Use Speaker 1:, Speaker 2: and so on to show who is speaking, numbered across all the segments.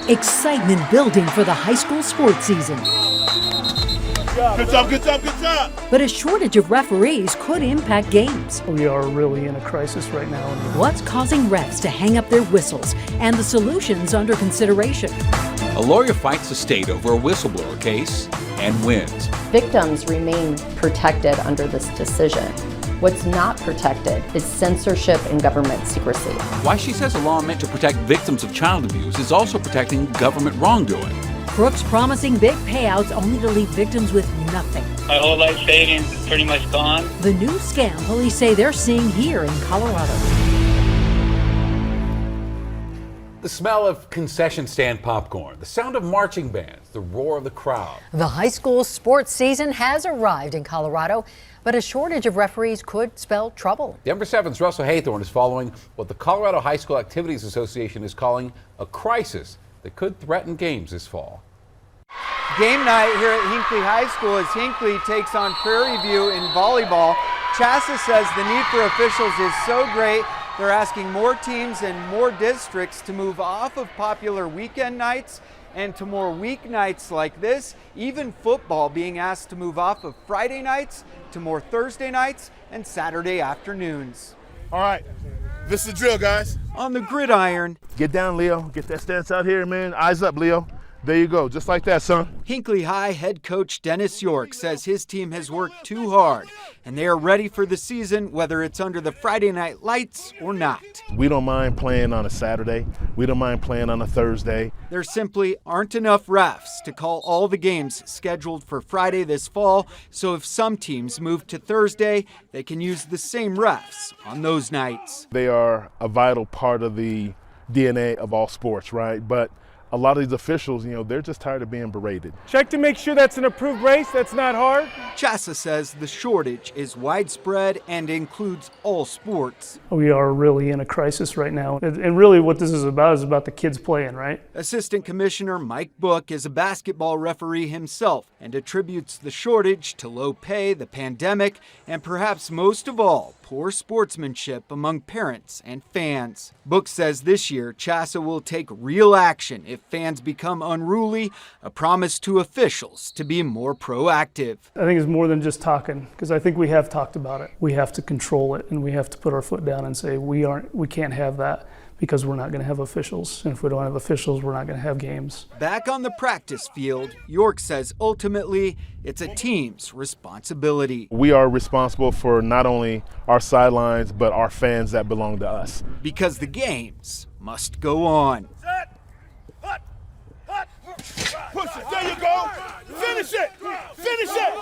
Speaker 1: Excitement building for the high school sports season.
Speaker 2: Good job, good job, good job.
Speaker 1: But a shortage of referees could impact games.
Speaker 3: We are really in a crisis right now.
Speaker 1: What's causing refs to hang up their whistles and the solutions under consideration?
Speaker 4: A lawyer fights the state over a whistleblower case and wins.
Speaker 5: Victims remain protected under this decision. What's not protected is censorship and government secrecy.
Speaker 4: Why she says a law meant to protect victims of child abuse is also protecting government wrongdoing.
Speaker 1: Crooks promising big payouts only to leave victims with nothing.
Speaker 6: My whole life savings is pretty much gone.
Speaker 1: The new scam police say they're seeing here in Colorado.
Speaker 4: The smell of concession stand popcorn, the sound of marching bands, the roar of the crowd.
Speaker 1: The high school sports season has arrived in Colorado, but a shortage of referees could spell trouble.
Speaker 4: Denver 7's Russell Haythorne is following what the Colorado High School Activities Association is calling a crisis that could threaten games this fall.
Speaker 7: Game night here at Hinckley High School as Hinckley takes on Prairie View in volleyball. Chassa says the need for officials is so great, they're asking more teams and more districts to move off of popular weekend nights and to more weeknights like this, even football being asked to move off of Friday nights to more Thursday nights and Saturday afternoons.
Speaker 2: All right, this is the drill, guys.
Speaker 7: On the gridiron,
Speaker 2: Get down, Leo. Get that stance out here, man. Eyes up, Leo. There you go, just like that, son.
Speaker 7: Hinckley High head coach Dennis York says his team has worked too hard and they are ready for the season, whether it's under the Friday night lights or not.
Speaker 2: We don't mind playing on a Saturday. We don't mind playing on a Thursday.
Speaker 7: There simply aren't enough refs to call all the games scheduled for Friday this fall, so if some teams move to Thursday, they can use the same refs on those nights.
Speaker 2: They are a vital part of the DNA of all sports, right? But a lot of these officials, they're just tired of being berated.
Speaker 3: Check to make sure that's an approved race. That's not hard.
Speaker 7: Chassa says the shortage is widespread and includes all sports.
Speaker 3: We are really in a crisis right now. And really what this is about the kids playing, right?
Speaker 7: Assistant Commissioner Mike Book is a basketball referee himself and attributes the shortage to low pay, the pandemic, and perhaps most of all, poor sportsmanship among parents and fans. Book says this year, Chassa will take real action if fans become unruly, a promise to officials to be more proactive.
Speaker 3: I think it's more than just talking, because I think we have talked about it. We have to control it, and we have to put our foot down and say we can't have that, because we're not going to have officials. And if we don't have officials, we're not going to have games.
Speaker 7: Back on the practice field, York says ultimately it's a team's responsibility.
Speaker 2: We are responsible for not only our sidelines, but our fans that belong to us.
Speaker 7: Because the games must go on.
Speaker 2: Push it, there you go. Finish it, finish it,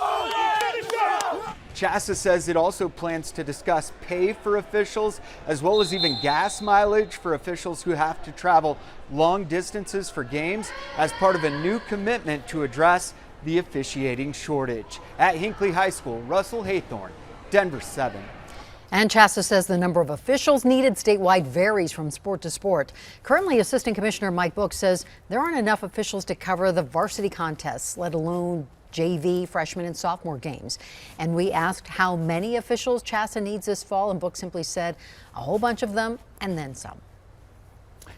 Speaker 2: finish it.
Speaker 7: Chassa says it also plans to discuss pay for officials, as well as even gas mileage for officials who have to travel long distances for games, as part of a new commitment to address the officiating shortage. At Hinckley High School, Russell Haythorne, Denver 7.
Speaker 1: And Chassa says the number of officials needed statewide varies from sport to sport. Currently, Assistant Commissioner Mike Book says there aren't enough officials to cover the varsity contests, let alone JV, freshman and sophomore games. And we asked how many officials Chassa needs this fall, and Book simply said a whole bunch of them and then some.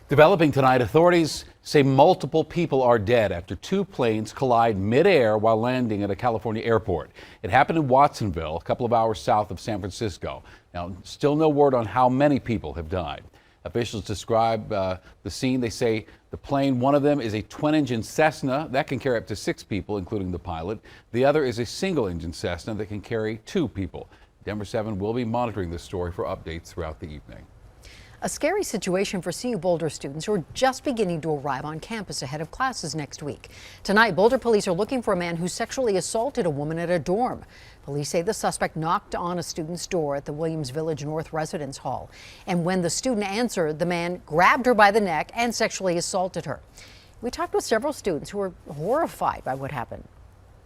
Speaker 4: Developing tonight, authorities say multiple people are dead after two planes collide midair while landing at a California airport. It happened in Watsonville, a couple of hours south of San Francisco. Now, still no word on how many people have died. Officials describe the scene. They say the plane, one of them is a twin-engine Cessna that can carry up to 6 people, including the pilot. The other is a single-engine Cessna that can carry 2 people. Denver 7 will be monitoring this story for updates throughout the evening.
Speaker 1: A scary situation for CU Boulder students who are just beginning to arrive on campus ahead of classes next week. Tonight, Boulder police are looking for a man who sexually assaulted a woman at a dorm. Police say the suspect knocked on a student's door at the Williams Village North Residence Hall. And when the student answered, the man grabbed her by the neck and sexually assaulted her. We talked with several students who were horrified by what happened.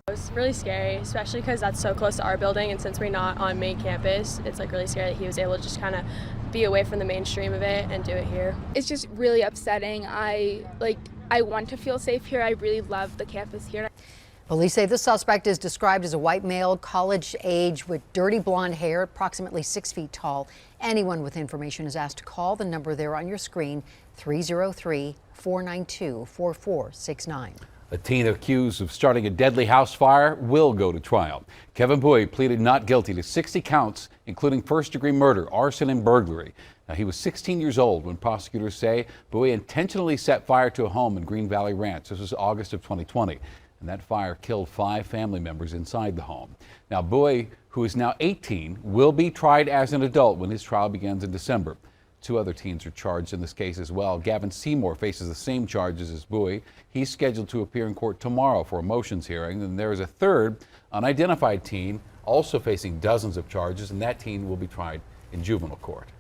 Speaker 8: It was really scary, especially because that's so close to our building, and since we're not on main campus, it's really scary that he was able to just kind of be away from the mainstream of it and do it here.
Speaker 9: It's just really upsetting. I want to feel safe here. I really love the campus here.
Speaker 1: Police say the suspect is described as a white male, college age, with dirty blonde hair, approximately 6 feet tall. Anyone with information is asked to call the number there on your screen, 303-492-4469.
Speaker 4: A teen accused of starting a deadly house fire will go to trial. Kevin Bowie pleaded not guilty to 60 counts, including first-degree murder, arson, and burglary. Now, he was 16 years old when prosecutors say Bowie intentionally set fire to a home in Green Valley Ranch. This was August of 2020. And that fire killed 5 family members inside the home. Now, Bowie, who is now 18, will be tried as an adult when his trial begins in December. 2 other teens are charged in this case as well. Gavin Seymour faces the same charges as Bowie. He's scheduled to appear in court tomorrow for a motions hearing. And there is a third unidentified teen also facing dozens of charges, and that teen will be tried in juvenile court.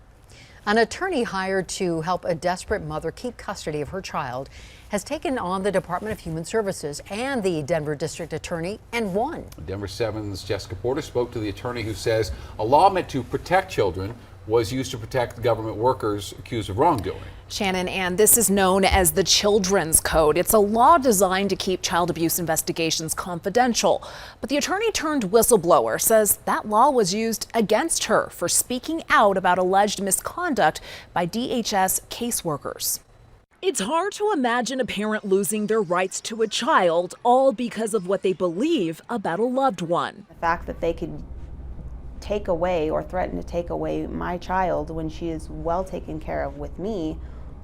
Speaker 1: An attorney hired to help a desperate mother keep custody of her child has taken on the Department of Human Services and the Denver District Attorney and won.
Speaker 4: Denver 7's Jessica Porter spoke to the attorney who says a law meant to protect children was used to protect government workers accused of wrongdoing.
Speaker 9: Shannon, and this is known as the Children's Code. It's a law designed to keep child abuse investigations confidential. But the attorney turned whistleblower says that law was used against her for speaking out about alleged misconduct by DHS caseworkers. It's hard to imagine a parent losing their rights to a child, all because of what they believe about a loved one.
Speaker 10: The fact that they could take away or threaten to take away my child when she is well taken care of with me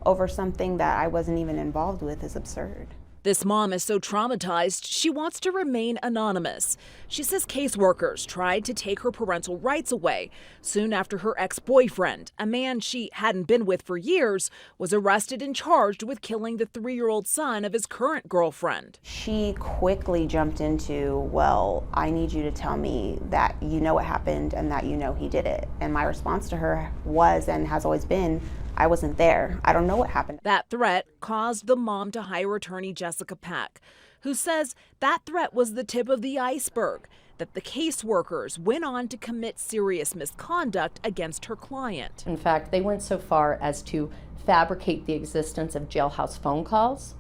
Speaker 10: over something that I wasn't even involved with is absurd.
Speaker 9: This mom is so traumatized, she wants to remain anonymous. She says caseworkers tried to take her parental rights away soon after her ex-boyfriend, a man she hadn't been with for years, was arrested and charged with killing the 3-year-old son of his current girlfriend.
Speaker 10: She quickly jumped into, well, I need you to tell me that you know what happened and that you know he did it. And my response to her was and has always been, I wasn't there. I don't know what happened.
Speaker 9: That threat caused the mom to hire attorney Jessica Peck, who says that threat was the tip of the iceberg, that the caseworkers went on to commit serious misconduct against her client.
Speaker 5: In fact, they went so far as to fabricate the existence of jailhouse phone calls.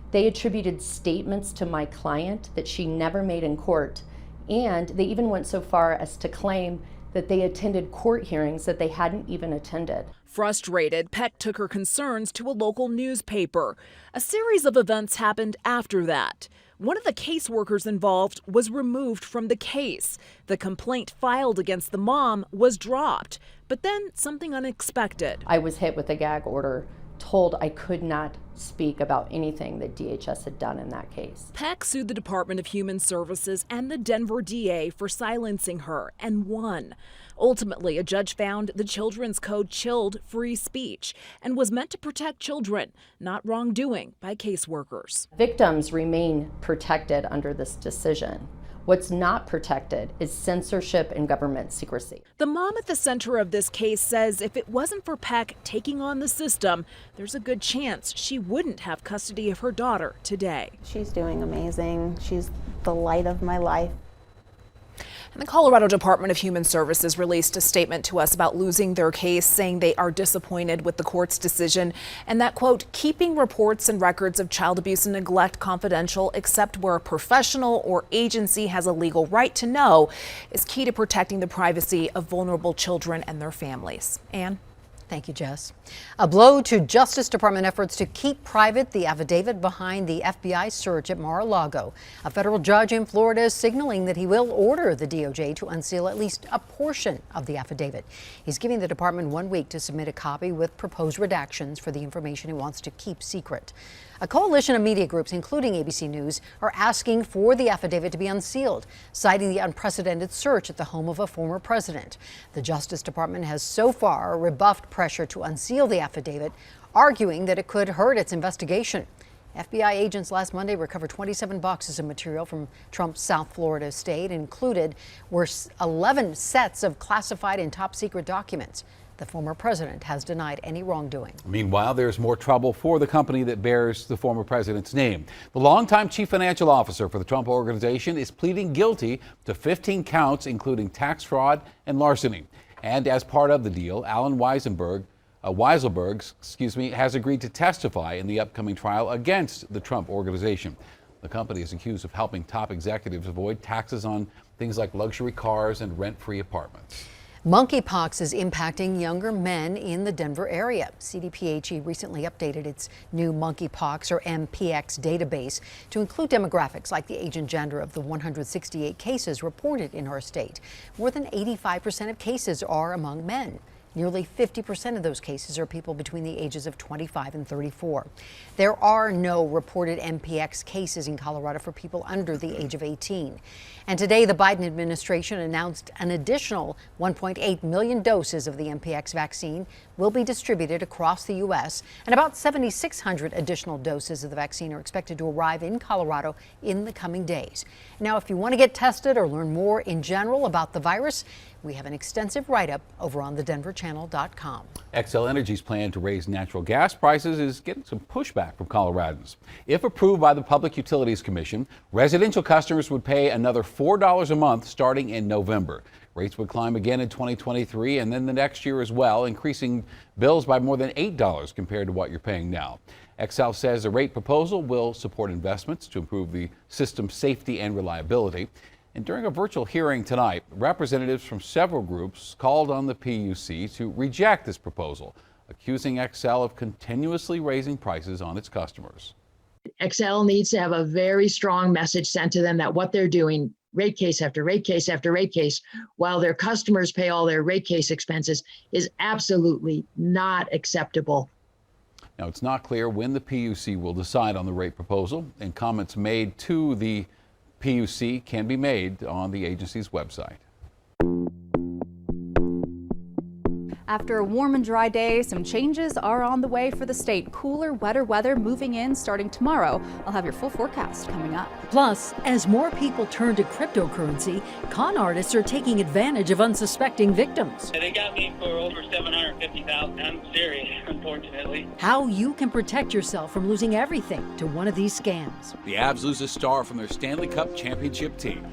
Speaker 5: They attributed statements to my client that she never made in court, and they even went so far as to claim that they attended court hearings that they hadn't even attended.
Speaker 9: Frustrated, Peck took her concerns to a local newspaper. A series of events happened after that. One of the caseworkers involved was removed from the case. The complaint filed against the mom was dropped, but then something unexpected.
Speaker 5: I was hit with a gag order, told I could not speak about anything that DHS had done in that case.
Speaker 9: Peck sued the Department of Human Services and the Denver DA for silencing her and won. Ultimately, a judge found the Children's Code chilled free speech and was meant to protect children, not wrongdoing by caseworkers.
Speaker 5: Victims remain protected under this decision. What's not protected is censorship and government secrecy.
Speaker 9: The mom at the center of this case says if it wasn't for Peck taking on the system, there's a good chance she wouldn't have custody of her daughter today.
Speaker 10: She's doing amazing. She's the light of my life.
Speaker 9: And the Colorado Department of Human Services released a statement to us about losing their case, saying they are disappointed with the court's decision and that, quote, keeping reports and records of child abuse and neglect confidential except where a professional or agency has a legal right to know is key to protecting the privacy of vulnerable children and their families. Ann?
Speaker 1: Thank you, Jess. A blow to Justice Department efforts to keep private the affidavit behind the FBI search at Mar-a-Lago. A federal judge in Florida is signaling that he will order the DOJ to unseal at least a portion of the affidavit. He's giving the department 1 week to submit a copy with proposed redactions for the information he wants to keep secret. A coalition of media groups, including ABC News, are asking for the affidavit to be unsealed, citing the unprecedented search at the home of a former president. The Justice Department has so far rebuffed pressure to unseal the affidavit, arguing that it could hurt its investigation. FBI agents last Monday recovered 27 boxes of material from Trump's South Florida estate. Included were 11 sets of classified and top secret documents. The former president has denied any wrongdoing.
Speaker 4: Meanwhile, there's more trouble for the company that bears the former president's name. The longtime chief financial officer for the Trump Organization is pleading guilty to 15 counts, including tax fraud and larceny. And as part of the deal, Alan Weiselberg has agreed to testify in the upcoming trial against the Trump Organization. The company is accused of helping top executives avoid taxes on things like luxury cars and rent-free apartments.
Speaker 1: Monkeypox is impacting younger men in the Denver area. CDPHE recently updated its new monkeypox, or MPX, database to include demographics like the age and gender of the 168 cases reported in our state. More than 85% of cases are among men. Nearly 50% of those cases are people between the ages of 25 and 34. There are no reported MPX cases in Colorado for people under the age of 18. And today, the Biden administration announced an additional 1.8 million doses of the MPX vaccine will be distributed across the U.S., and about 7,600 additional doses of the vaccine are expected to arrive in Colorado in the coming days. Now, if you want to get tested or learn more in general about the virus, we have an extensive write-up over on thedenverchannel.com.
Speaker 4: Xcel Energy's plan to raise natural gas prices is getting some pushback from Coloradans. If approved by the Public Utilities Commission, residential customers would pay another $4 a month starting in November. Rates would climb again in 2023 and then the next year as well, increasing bills by more than $8 compared to what you're paying now. Xcel says the rate proposal will support investments to improve the system's safety and reliability. And during a virtual hearing tonight, representatives from several groups called on the PUC to reject this proposal, accusing Xcel of continuously raising prices on its customers.
Speaker 11: Xcel needs to have a very strong message sent to them that what they're doing, rate case after rate case after rate case, while their customers pay all their rate case expenses, is absolutely not acceptable.
Speaker 4: Now, it's not clear when the PUC will decide on the rate proposal, and comments made to the PUC can be made on the agency's website.
Speaker 12: After a warm and dry day, some changes are on the way for the state. Cooler, wetter weather moving in starting tomorrow. I'll have your full forecast coming up.
Speaker 13: Plus, as more people turn to cryptocurrency, con artists are taking advantage of unsuspecting victims.
Speaker 6: They got me for over $750,000. I'm serious, unfortunately.
Speaker 13: How you can protect yourself from losing everything to one of these scams.
Speaker 4: The Avs lose a star from their Stanley Cup championship team.